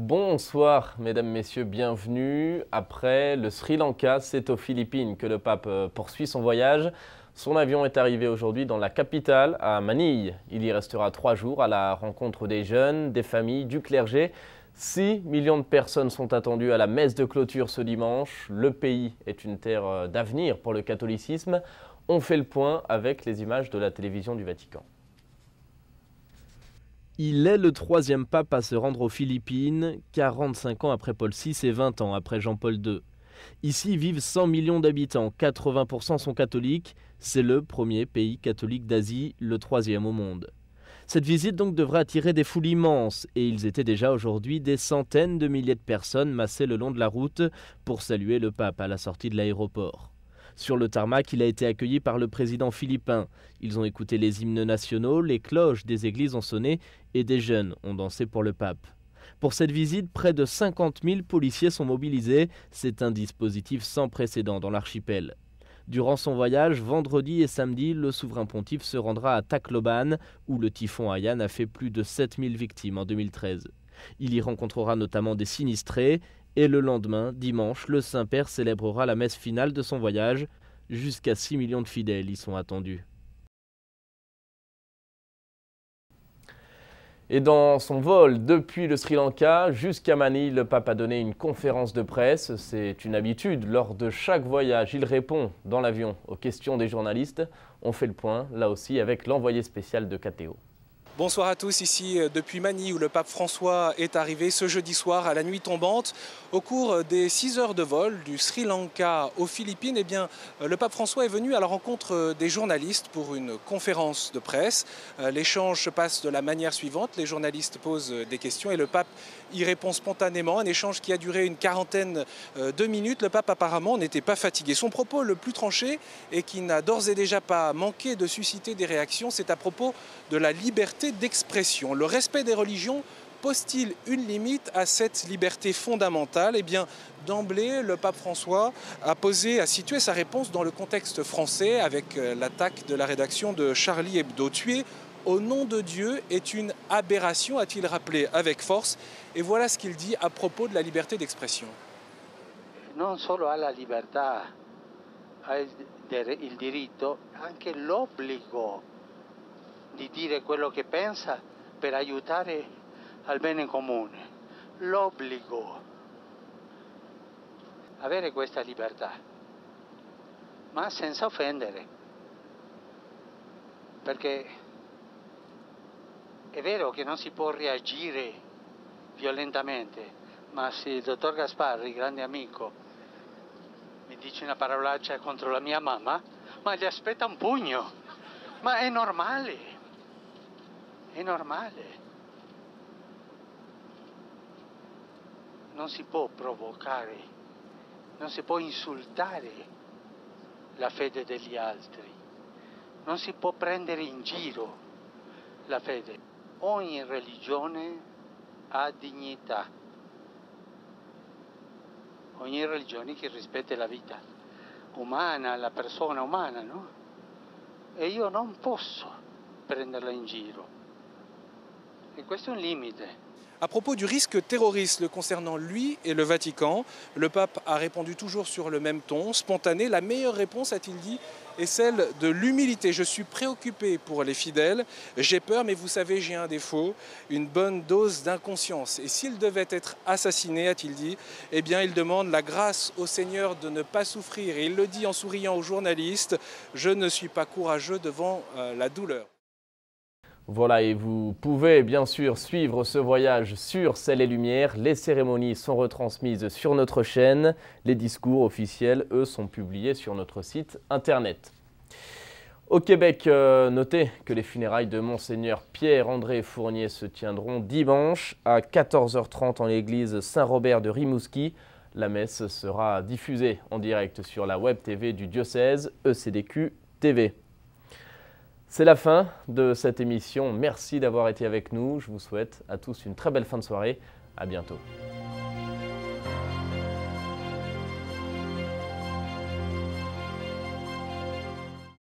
Bonsoir mesdames, messieurs, bienvenue. Après le Sri Lanka, c'est aux Philippines que le pape poursuit son voyage. Son avion est arrivé aujourd'hui dans la capitale, à Manille. Il y restera 3 jours à la rencontre des jeunes, des familles, du clergé. 6 millions de personnes sont attendues à la messe de clôture ce dimanche. Le pays est une terre d'avenir pour le catholicisme. On fait le point avec les images de la télévision du Vatican. Il est le 3e pape à se rendre aux Philippines, 45 ans après Paul VI et 20 ans après Jean-Paul II. Ici vivent 100 millions d'habitants, 80% sont catholiques. C'est le premier pays catholique d'Asie, le 3e au monde. Cette visite donc devrait attirer des foules immenses et ils étaient déjà aujourd'hui des centaines de milliers de personnes massées le long de la route pour saluer le pape à la sortie de l'aéroport. Sur le tarmac, il a été accueilli par le président philippin. Ils ont écouté les hymnes nationaux, les cloches des églises ont sonné et des jeunes ont dansé pour le pape. Pour cette visite, près de 50 000 policiers sont mobilisés. C'est un dispositif sans précédent dans l'archipel. Durant son voyage, vendredi et samedi, le souverain pontife se rendra à Tacloban, où le typhon Haiyan a fait plus de 7 000 victimes en 2013. Il y rencontrera notamment des sinistrés. Et le lendemain, dimanche, le Saint-Père célébrera la messe finale de son voyage. Jusqu'à 6 millions de fidèles y sont attendus. Et dans son vol depuis le Sri Lanka jusqu'à Manille, le pape a donné une conférence de presse. C'est une habitude. Lors de chaque voyage, il répond dans l'avion aux questions des journalistes. On fait le point, là aussi, avec l'envoyé spécial de KTO. Bonsoir à tous, ici depuis Manille où le pape François est arrivé ce jeudi soir à la nuit tombante. Au cours des 6 heures de vol du Sri Lanka aux Philippines, le pape François est venu à la rencontre des journalistes pour une conférence de presse. L'échange se passe de la manière suivante, les journalistes posent des questions et le pape y répond spontanément. Un échange qui a duré une quarantaine de minutes. Le pape apparemment n'était pas fatigué. Son propos le plus tranché et qui n'a d'ores et déjà pas manqué de susciter des réactions, c'est à propos de la liberté d'expression. Le respect des religions pose-t-il une limite à cette liberté fondamentale? Eh bien, d'emblée, le pape François a situé sa réponse dans le contexte français avec l'attaque de la rédaction de Charlie Hebdo. Tuer au nom de Dieu est une aberration, a-t-il rappelé avec force. Et voilà ce qu'il dit à propos de la liberté d'expression. Non solo ha la libertà, ha il diritto, anche l'obbligo di dire quello che pensa per aiutare al bene comune. L'obbligo. Avere questa libertà, ma senza offendere. Perché è vero che non si può reagire violentamente, ma se il dottor Gasparri, grande amico, mi dice una parolaccia contro la mia mamma, ma gli aspetta un pugno. Ma è normale. È normale. Non si può provocare, non si può insultare la fede degli altri, non si può prendere in giro la fede. Ogni religione ha dignità, ogni religione che rispetta la vita umana, la persona umana, no? E io non posso prenderla in giro. Et c'est un limite. À propos du risque terroriste le concernant lui et le Vatican, le pape a répondu toujours sur le même ton, spontané. La meilleure réponse, a-t-il dit, est celle de l'humilité. Je suis préoccupé pour les fidèles, j'ai peur, mais vous savez, j'ai un défaut, une bonne dose d'inconscience. Et s'il devait être assassiné, a-t-il dit, eh bien, il demande la grâce au Seigneur de ne pas souffrir. Et il le dit en souriant aux journalistes, je ne suis pas courageux devant la douleur. Voilà, et vous pouvez bien sûr suivre ce voyage sur Ciel et Lumière. Les cérémonies sont retransmises sur notre chaîne. Les discours officiels, eux, sont publiés sur notre site internet. Au Québec, notez que les funérailles de Monseigneur Pierre-André Fournier se tiendront dimanche à 14h30 en l'église Saint-Robert de Rimouski. La messe sera diffusée en direct sur la web TV du diocèse ECDQ TV. C'est la fin de cette émission. Merci d'avoir été avec nous. Je vous souhaite à tous une très belle fin de soirée. À bientôt.